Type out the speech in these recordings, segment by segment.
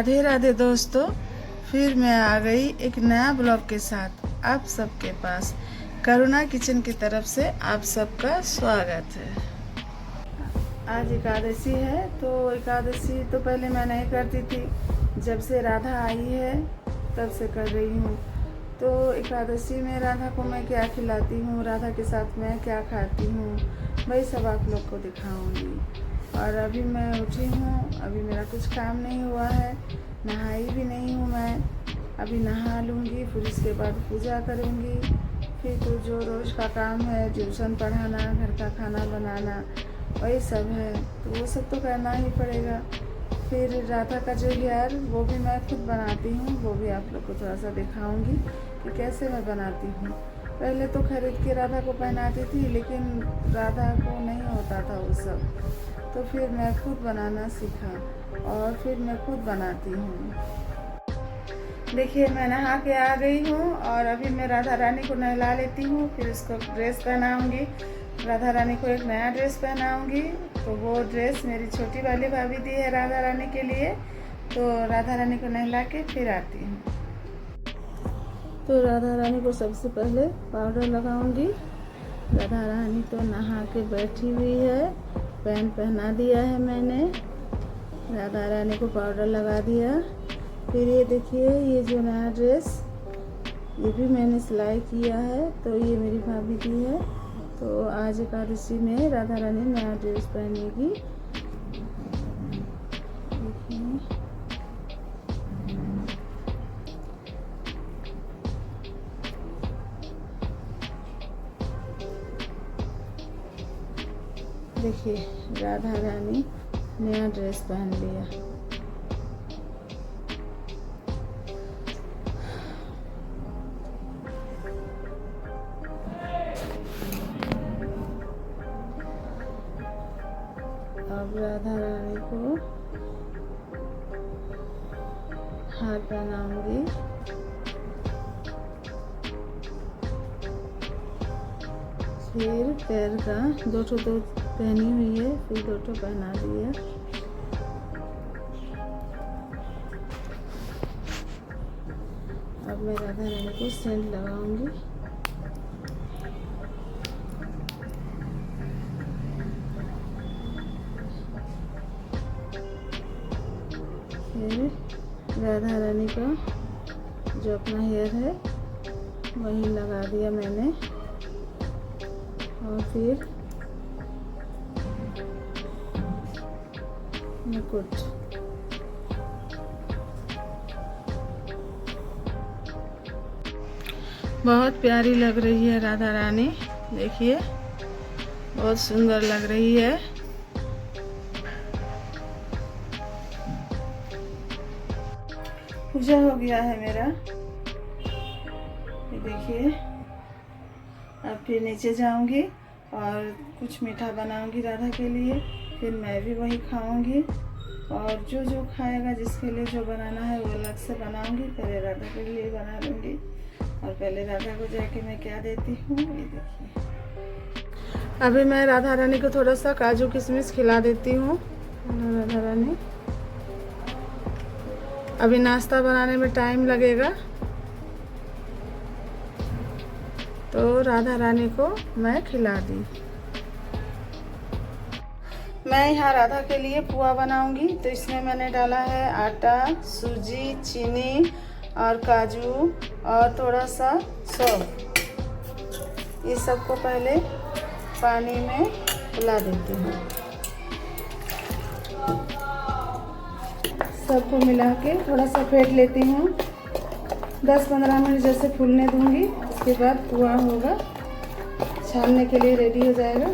राधे राधे दोस्तों, फिर मैं आ गई एक नया ब्लॉग के साथ आप सबके पास। करुणा किचन की तरफ से आप सबका स्वागत है। आज एकादशी है, तो एकादशी तो पहले मैं नहीं करती थी, जब से राधा आई है तब से कर रही हूँ। तो एकादशी में राधा को मैं क्या खिलाती हूँ, राधा के साथ मैं क्या खाती हूँ, वही सब आप लोग को दिखाऊंगी। और अभी मैं उठी हूँ, अभी मेरा कुछ काम नहीं हुआ है, नहाई भी नहीं हूँ मैं। अभी नहा लूँगी, फिर उसके बाद पूजा करूँगी। फिर तो जो रोज़ का काम है, ट्यूशन पढ़ाना, घर का खाना बनाना, वही सब है, तो वो सब तो करना ही पड़ेगा। फिर राधा का जो हेयर वो भी मैं खुद बनाती हूँ, वो भी आप लोग को थोड़ा सा दिखाऊंगी कि कैसे मैं बनाती हूँ। पहले तो खरीद के राधा को पहनाती थी, लेकिन राधा को नहीं होता था वो सब, तो फिर मैं खुद बनाना सीखा और फिर मैं खुद बनाती हूँ। देखिए, मैं नहा के आ गई हूँ और अभी मैं राधा रानी को नहला लेती हूँ, फिर उसको ड्रेस पहनाऊँगी। राधा रानी को एक नया ड्रेस पहनाऊँगी, तो वो ड्रेस मेरी छोटी वाली भाभी दी है राधा रानी के लिए। तो राधा रानी को नहला के फिर आती हूँ। तो राधा रानी को सबसे पहले पाउडर लगाऊंगी। राधा रानी तो नहा के बैठी हुई है, पैंट पहना दिया है मैंने, राधा रानी को पाउडर लगा दिया। फिर ये देखिए, ये जो नया ड्रेस ये भी मैंने सिलाई किया है, तो ये मेरी भाभी की है। तो आज एकादशी में राधा रानी नया ड्रेस पहनेगी। देखिए, राधा रानी नया ड्रेस पहन लिया। अब राधा रानी को हार पहनाऊंगी। फिर पैर का दो पहनी हुई है, फिर दो पहना दिया। अब मैं राधा रानी को सेंट लगाऊंगी। फिर राधा रानी का जो अपना हेयर है वही लगा दिया मैंने, और फिर मुकुट। बहुत प्यारी लग रही है राधा रानी, देखिए बहुत सुंदर लग रही है। पूजा हो गया है मेरा, ये देखिए। अब फिर नीचे जाऊंगी और कुछ मीठा बनाऊंगी राधा के लिए, फिर मैं भी वही खाऊंगी। और जो जो खाएगा, जिसके लिए जो बनाना है वो अलग से बनाऊंगी। पहले राधा के लिए बना लूँगी, और पहले राधा को जाके मैं क्या देती हूँ, ये देखिए। अभी मैं राधा रानी को थोड़ा सा काजू किशमिश खिला देती हूँ। राधा रानी, अभी नाश्ता बनाने में टाइम लगेगा, तो राधा रानी को मैं खिला दी। मैं यहाँ राधा के लिए पुआ बनाऊंगी, तो इसमें मैंने डाला है आटा, सूजी, चीनी और काजू और थोड़ा सा सौंफ। ये सबको पहले पानी में फुला देती हूँ। सबको मिला के थोड़ा सा फेंट लेती हूँ। 10-15 मिनट जैसे फूलने दूंगी, उसके बाद पुआ होगा, छानने के लिए रेडी हो जाएगा।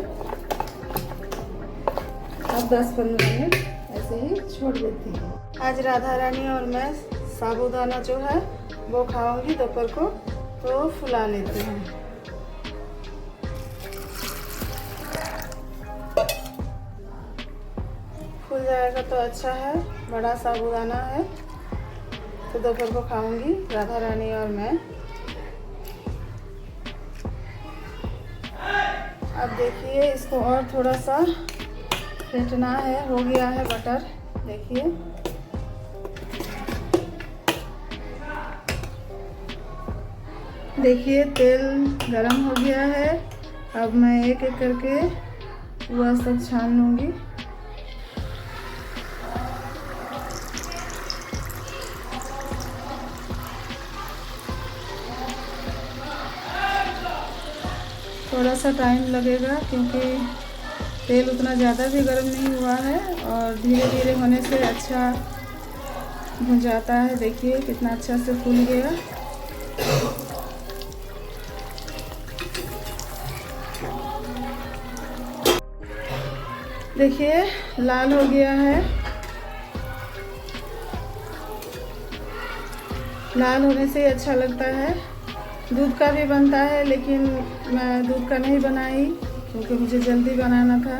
अब 10-15 मिनट ऐसे ही छोड़ देती हूँ। आज राधा रानी और मैं साबूदाना जो है वो खाऊंगी दोपहर को, तो फुला लेती हूँ। फूल जाएगा तो अच्छा है, बड़ा साबूदाना है, तो दोपहर को खाऊंगी राधा रानी और मैं। अब देखिए, इसको और थोड़ा सा फेंटना है, हो गया है बटर, देखिए। देखिए तेल गरम हो गया है। अब मैं एक एक करके वह सब छान लूँगी। थोड़ा सा टाइम लगेगा क्योंकि तेल उतना ज़्यादा भी गर्म नहीं हुआ है और धीरे धीरे होने से अच्छा भुन जाता है। देखिए कितना अच्छा से फूल गया। देखिए लाल हो गया है। लाल होने से अच्छा लगता है। दूध का भी बनता है लेकिन मैं दूध का नहीं बनाई क्योंकि मुझे जल्दी बनाना था।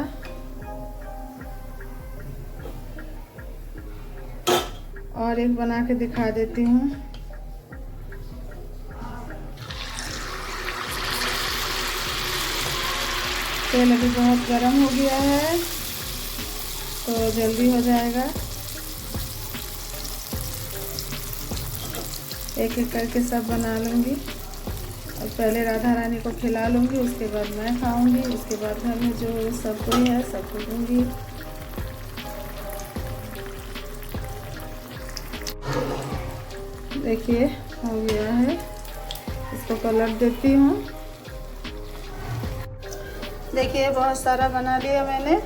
और एक बना के दिखा देती हूँ। तेल अभी बहुत गर्म हो गया है तो जल्दी हो जाएगा। एक एक करके सब बना लूँगी और पहले राधा रानी को खिला लूँगी, उसके बाद मैं खाऊँगी, उसके बाद घर में जो सब कोई है सबको दूँगी। देखिए हो गया है। इसको पलट देती हूँ। देखिए बहुत सारा बना लिया मैंने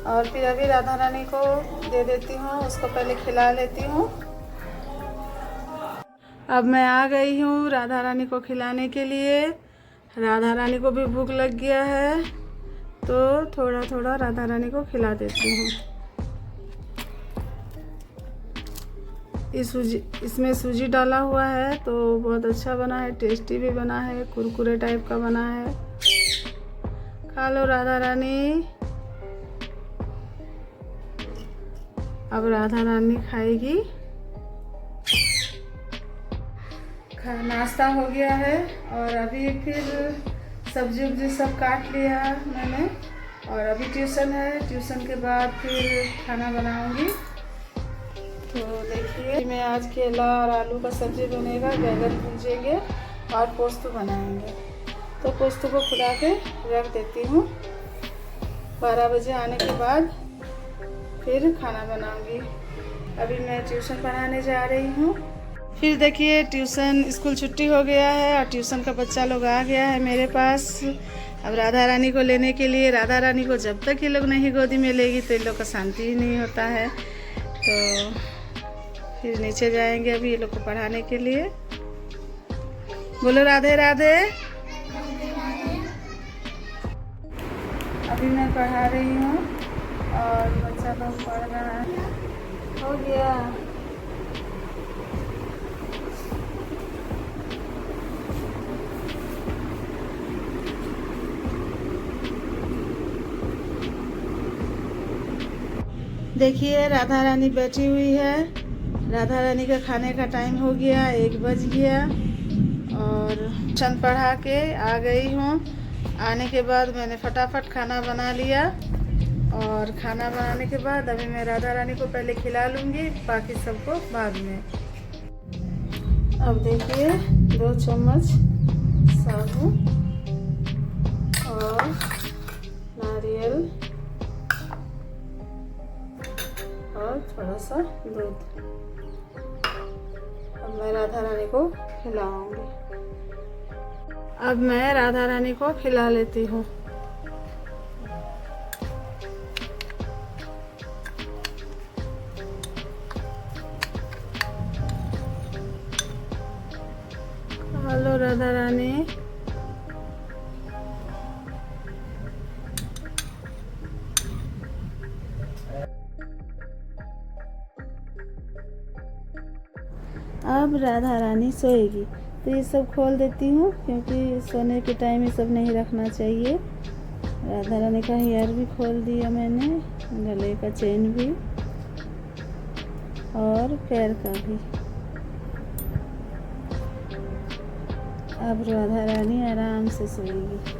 और फिर अभी राधा रानी को दे देती हूँ। उसको पहले खिला लेती हूँ। अब मैं आ गई हूँ राधा रानी को खिलाने के लिए। राधा रानी को भी भूख लग गया है तो थोड़ा थोड़ा राधा रानी को खिला देती हूँ। इसमें सूजी डाला हुआ है तो बहुत अच्छा बना है, टेस्टी भी बना है, कुरकुरे टाइप का बना है। खा लो राधा रानी। अब राधा रानी खाएगी। नाश्ता हो गया है और अभी फिर सब्जी उब्जी सब काट लिया मैंने और अभी ट्यूशन है। ट्यूशन के बाद फिर खाना बनाऊंगी। तो देखिए मैं आज केला और आलू का सब्जी बनेगा, बैंगन भूजेंगे और पोस्तु बनाएंगे। तो पोस्तु को खुला के रख देती हूँ। 12 बजे आने के बाद फिर खाना बनाऊंगी। अभी मैं ट्यूशन पढ़ाने जा रही हूँ। फिर देखिए ट्यूशन स्कूल छुट्टी हो गया है और ट्यूशन का बच्चा लोग आ गया है मेरे पास। अब राधा रानी को लेने के लिए, राधा रानी को जब तक ये लोग नहीं गोदी में लेगी तो इन लोग का शांति ही नहीं होता है। तो फिर नीचे जाएंगे अभी ये लोग को पढ़ाने के लिए। बोलो राधे राधे। अभी मैं पढ़ा रही हूँ और बच्चा लोग पढ़ रहा है। हो गया। देखिए राधा रानी बैठी हुई है। राधा रानी का खाने का टाइम हो गया, 1 बज गया और ट्यूशन पढ़ा के आ गई हूँ। आने के बाद मैंने फटाफट खाना बना लिया और खाना बनाने के बाद अभी मैं राधा रानी को पहले खिला लूँगी, बाकी सबको बाद में। अब देखिए 2 चम्मच साबुन और नारियल और थोड़ा सा दूध। अब मैं राधा रानी को खिलाऊंगी। अब मैं राधा रानी को खिला लेती हूँ। हेलो राधा रानी। अब राधा रानी सोएगी तो ये सब खोल देती हूँ क्योंकि सोने के टाइम ये सब नहीं रखना चाहिए। राधा रानी का हेयर भी खोल दिया मैंने, गले का चेन भी और पैर का भी। अब राधा रानी आराम से सोएगी।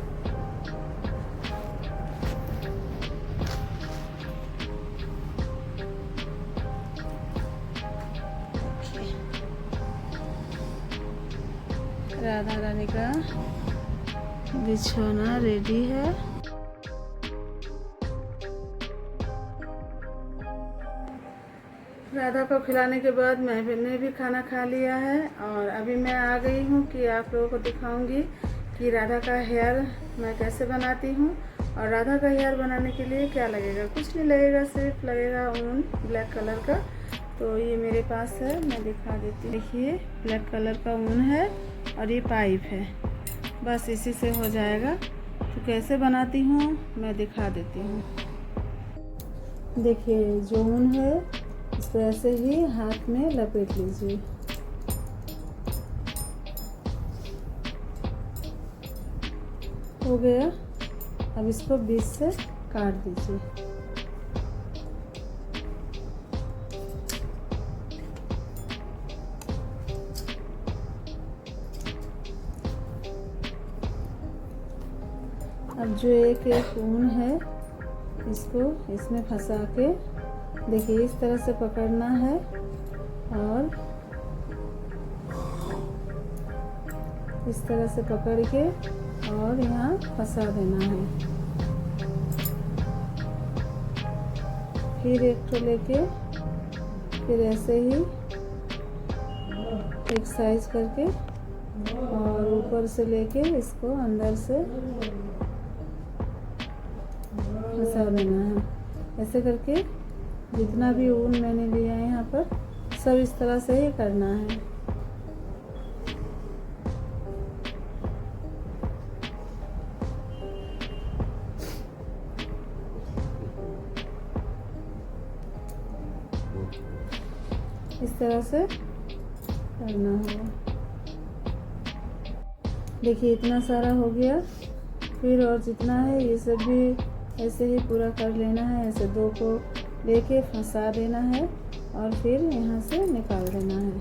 राधा रानी का बिछौना रेडी है। राधा को खिलाने के बाद मैंने भी खाना खा लिया है और अभी मैं आ गई हूँ कि आप लोगों को दिखाऊंगी कि राधा का हेयर मैं कैसे बनाती हूँ। और राधा का हेयर बनाने के लिए क्या लगेगा, कुछ नहीं लगेगा, सिर्फ लगेगा ऊन ब्लैक कलर का। तो ये मेरे पास है, मैं दिखा देती हूँ। देखिए ब्लैक कलर का ऊन है और ये पाइप है, बस इसी से हो जाएगा। तो कैसे बनाती हूँ मैं दिखा देती हूँ। देखिए जो ऊन है इसको ऐसे ही हाथ में लपेट लीजिए। हो गया। अब इसको बीच से काट दीजिए। अब जो एक ऊन है इसको इसमें फंसा के देखिए इस तरह से पकड़ना है और इस तरह से पकड़ के और यहाँ फंसा देना है। फिर एक तो लेके फिर ऐसे ही एक साइज करके और ऊपर से लेके इसको अंदर से फंसा देना है। ऐसे करके जितना भी ऊन मैंने लिया है यहाँ पर सब इस तरह से ही करना है। इस तरह से करना होगा। देखिए इतना सारा हो गया। फिर और जितना है ये सब भी ऐसे ही पूरा कर लेना है। ऐसे दो को लेके फंसा देना है और फिर यहाँ से निकाल देना है।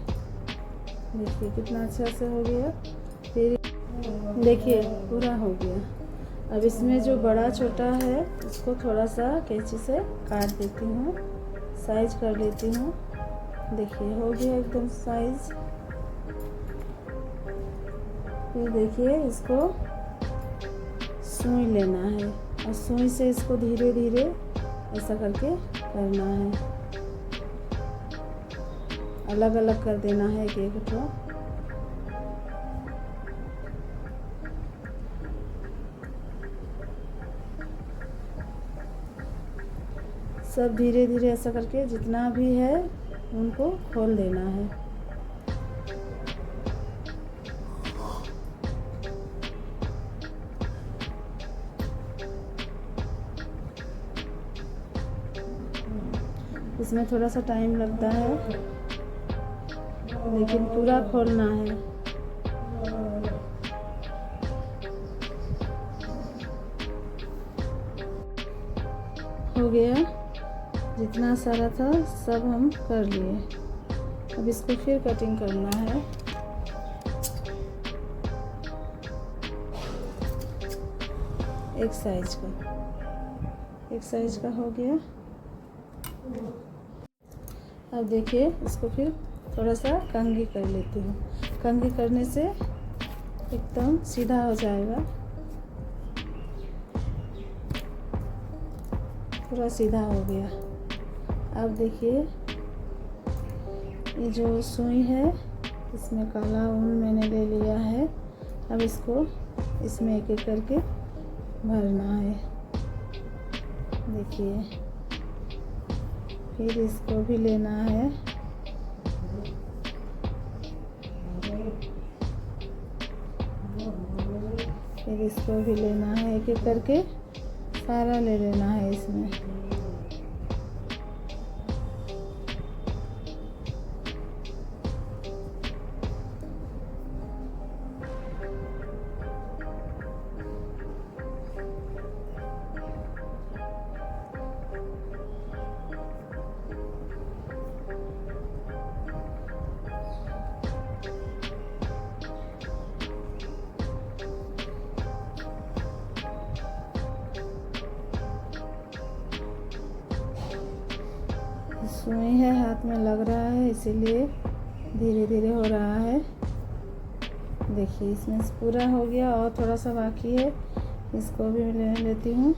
देखिए कितना अच्छा से हो गया। फिर देखिए पूरा हो गया। अब इसमें जो बड़ा छोटा है उसको थोड़ा सा कैंची से काट देती हूँ, साइज कर लेती हूँ। देखिए हो गया एकदम साइज। फिर देखिए इसको सुई लेना है और सुई से इसको धीरे धीरे ऐसा करके करना है। अलग अलग कर देना है एक एक तो। सब धीरे धीरे ऐसा करके जितना भी है उनको खोल देना है। इसमें थोड़ा सा टाइम लगता है लेकिन पूरा खोलना है। हो गया। जितना सारा था सब हम कर लिए। अब इसको फिर कटिंग करना है। एक साइज का हो गया। अब देखिए इसको फिर थोड़ा सा कंघी कर लेती हूँ। कंघी करने से एकदम सीधा हो जाएगा, पूरा सीधा हो गया। अब देखिए ये जो सुई है इसमें काला ऊन मैंने ले लिया है। अब इसको इसमें एक एक करके भरना है। देखिए फिर इसको भी लेना है। फिर इसको भी लेना है, एक एक करके सारा ले लेना है इसमें। सुई है, हाथ में लग रहा है, इसीलिए धीरे धीरे हो रहा है। देखिए इसमें से पूरा हो गया और थोड़ा सा बाकी है, इसको भी ले लेती हूँ।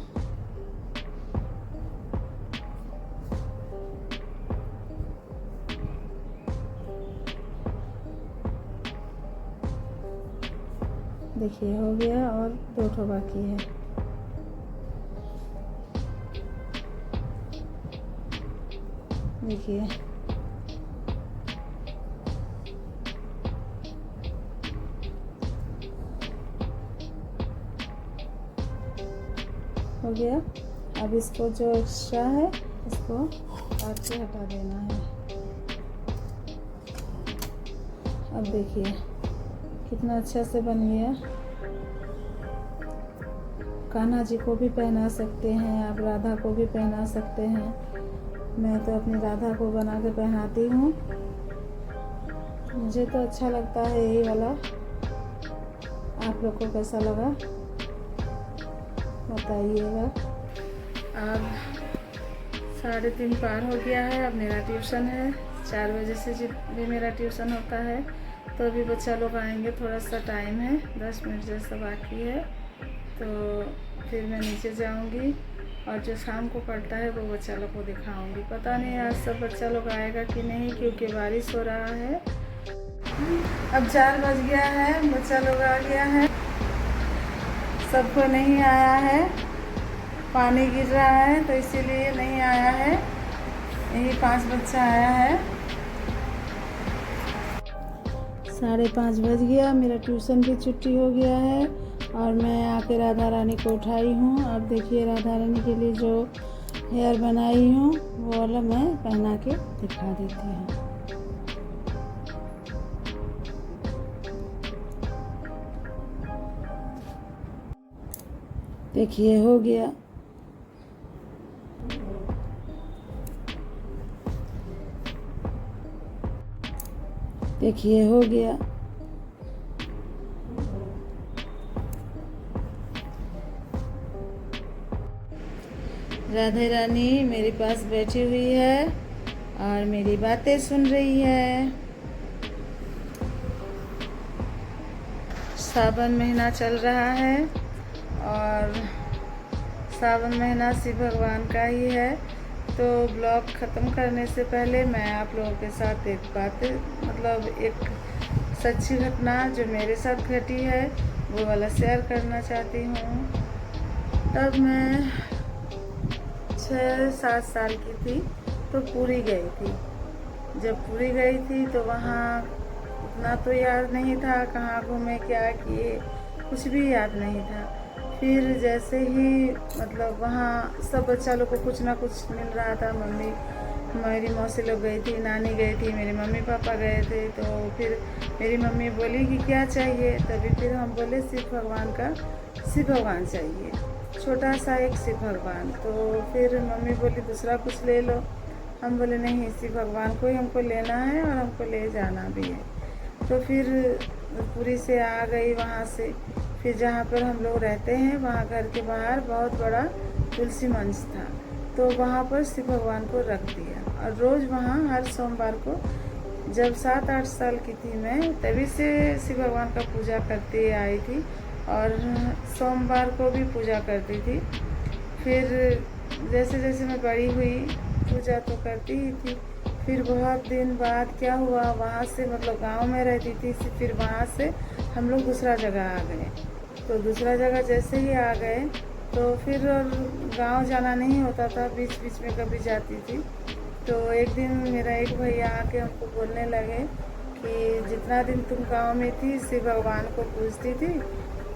देखिए हो गया और 2 ठो बाकी है। देखिए हो गया। अब इसको जो एक्स्ट्रा है इसको काट के हटा देना है। अब देखिए कितना अच्छा से बन गया। कान्हा जी को भी पहना सकते हैं आप, राधा को भी पहना सकते हैं। मैं तो अपनी राधा को बना के पहनाती हूँ, मुझे तो अच्छा लगता है यही वाला। आप लोग को कैसा लगा बताइएगा। अब 3:30 पार हो गया है। अब मेरा ट्यूशन है 4 बजे से भी मेरा ट्यूशन होता है। तो अभी बच्चा लोग आएंगे, थोड़ा सा टाइम है, 10 मिनट जैसा बाकी है। तो फिर मैं नीचे जाऊंगी और जो शाम को पढ़ता है वो बच्चा लोग को दिखाऊंगी। पता नहीं आज सब बच्चा लोग आएगा कि नहीं, क्योंकि बारिश हो रहा है। अब 4 बज गया है, बच्चा लोग आ गया है, सबको नहीं आया है, पानी गिर रहा है तो इसीलिए नहीं आया है। यही 5 बच्चा आया है। 5:30 बज गया, मेरा ट्यूशन भी छुट्टी हो गया है और मैं आके राधा रानी को उठाई हूँ। अब देखिए राधा रानी के लिए जो हेयर बनाई हूँ वो वाला मैं पहना के दिखा देती हूँ। देखिए हो गया। देखिए हो गया। राधे रानी मेरे पास बैठी हुई है और मेरी बातें सुन रही है। सावन महीना चल रहा है और सावन महीना शिव भगवान का ही है। तो ब्लॉग ख़त्म करने से पहले मैं आप लोगों के साथ एक बात, मतलब एक सच्ची घटना जो मेरे साथ घटी है वो वाला शेयर करना चाहती हूँ। तब मैं 6-7 साल की थी तो पुरी गई थी। जब पुरी गई थी तो वहाँ उतना तो याद नहीं था कहाँ घूमे क्या किए, कुछ भी याद नहीं था। फिर जैसे ही मतलब वहाँ सब बच्चा लोग को कुछ ना कुछ मिल रहा था। मेरी मौसी लोग गई थी, नानी गई थी, मेरे मम्मी पापा गए थे। तो फिर मेरी मम्मी बोली कि क्या चाहिए, तभी फिर हम बोले शिव भगवान चाहिए, छोटा सा एक शिव भगवान। तो फिर मम्मी बोली दूसरा कुछ ले लो। हम बोले नहीं, शिव भगवान को ही हमको लेना है और हमको ले जाना भी है। तो फिर पुरी से आ गई वहाँ से। फिर जहाँ पर हम लोग रहते हैं वहाँ घर के बाहर बहुत बड़ा तुलसी मंच था, तो वहाँ पर शिव भगवान को रख दिया। और रोज़ वहाँ हर सोमवार को, जब 7-8 साल की थी मैं, तभी से शिव भगवान का पूजा करती आई थी और सोमवार को भी पूजा करती थी। फिर जैसे जैसे मैं बड़ी हुई पूजा तो करती ही थी। फिर बहुत दिन बाद क्या हुआ, वहाँ से मतलब गांव में रहती थी, फिर वहाँ से हम लोग दूसरा जगह आ गए। तो दूसरा जगह जैसे ही आ गए तो फिर गांव जाना नहीं होता था, बीच बीच में कभी जाती थी। तो एक दिन मेरा एक भैया आके हमको बोलने लगे कि जितना दिन तुम गांव में थी शिव भगवान को पूजती थी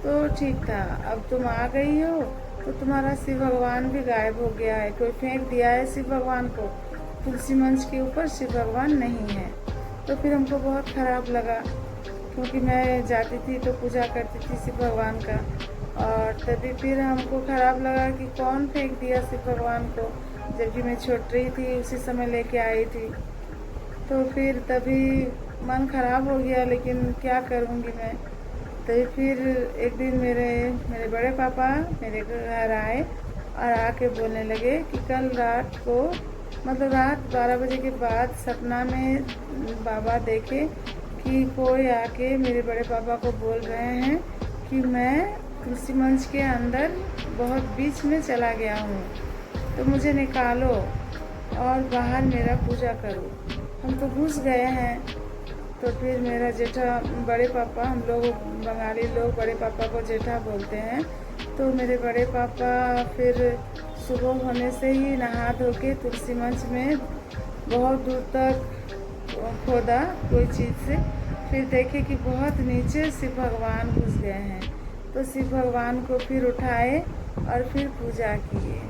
तो ठीक था, अब तुम आ गई हो तो तुम्हारा शिव भगवान भी गायब हो गया है, कोई फेंक दिया है शिव भगवान को, तुलसी मंच के ऊपर शिव भगवान नहीं है। तो फिर हमको बहुत ख़राब लगा, क्योंकि मैं जाती थी तो पूजा करती थी शिव भगवान का। और तभी फिर हमको ख़राब लगा कि कौन फेंक दिया शिव भगवान को, जबकि मैं छोटी थी उसी समय लेके आई थी। तो फिर तभी मन ख़राब हो गया, लेकिन क्या करूँगी मैं। तो फिर एक दिन मेरे बड़े पापा मेरे घर आए और आके बोलने लगे कि कल रात को, मतलब रात 12 बजे के बाद सपना में बाबा देखे कि कोई आके मेरे बड़े पापा को बोल रहे हैं कि मैं तुलसी मंच के अंदर बहुत बीच में चला गया हूँ, तो मुझे निकालो और बाहर मेरा पूजा करो। हम तो घुस गए हैं। तो फिर मेरा जेठा, बड़े पापा, हम लोग बंगाली लोग बड़े पापा को जेठा बोलते हैं, तो मेरे बड़े पापा फिर सुबह होने से ही नहा धो के तुलसी मंच में बहुत दूर तक खोदा कोई चीज़ से, फिर देखे कि बहुत नीचे शिव भगवान घुस गए हैं। तो शिव भगवान को फिर उठाए और फिर पूजा किए।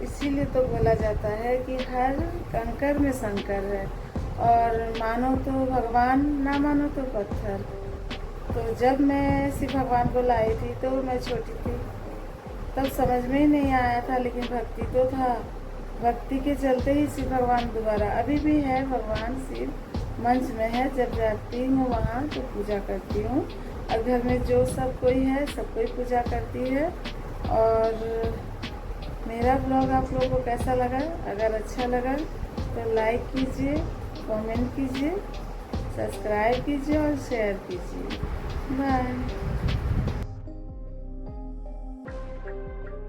इसीलिए तो बोला जाता है कि हर कंकर में शंकर है, और मानो तो भगवान, ना मानो तो पत्थर। तो जब मैं शिव भगवान को लाई थी तो मैं छोटी थी, तब समझ में ही नहीं आया था, लेकिन भक्ति तो था। भक्ति के चलते ही शिव भगवान दोबारा, अभी भी है भगवान शिव मंच में है। जब जाती हूँ वहाँ तो पूजा करती हूँ, और घर में जो सब कोई है सब कोई पूजा करती है। और मेरा ब्लॉग आप लोगों को कैसा लगा? अगर अच्छा लगा तो लाइक कीजिए, कमेंट कीजिए, सब्सक्राइब कीजिए और शेयर कीजिए। बाय।